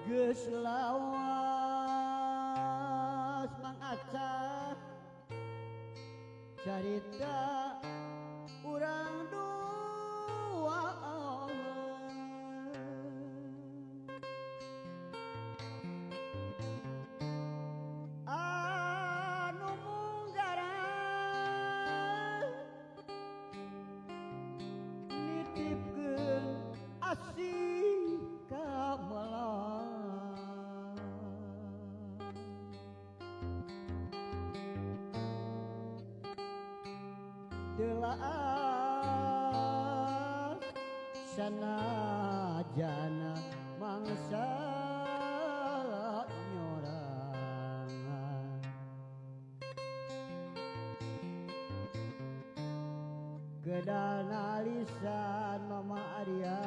geus lawas Mang Acah carita urang dua anu munggara nitipkeun asih ka telaah sanajana mangsa nyorangan kedana lisan Mama Arya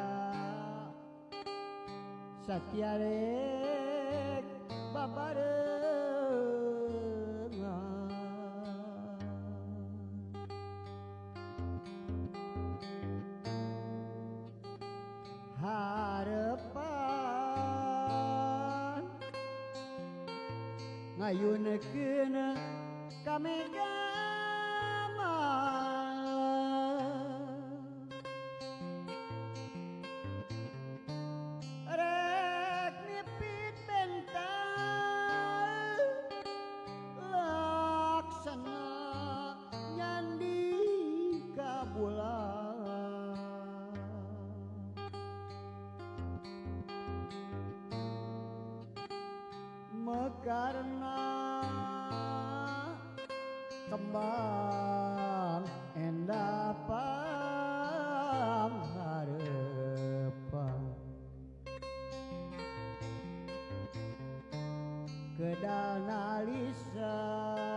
satiarek babarengan harepan ngayunekeun ka mega rek nipit bentar laksana nyandi ka bulan mekarna kembang endapang harepan kedana lisan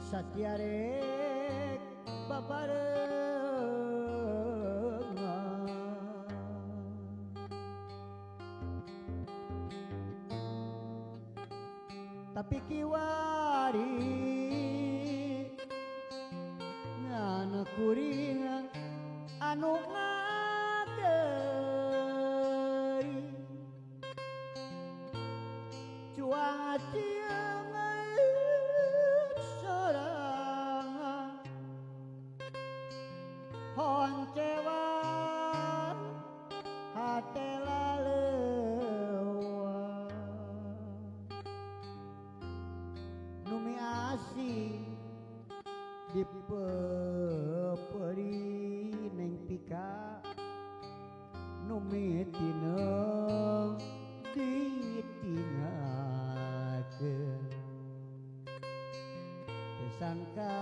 satiarek babarengan tapi kiwari ngana kuring anu ngageuri cuang cieng sorangan honcewan hate lalewa numi asih dipeperi neng pika numi tineng ditinggalkeun sangka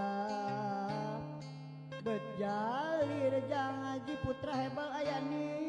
bejalir jang Haji Putra Hebal aya ni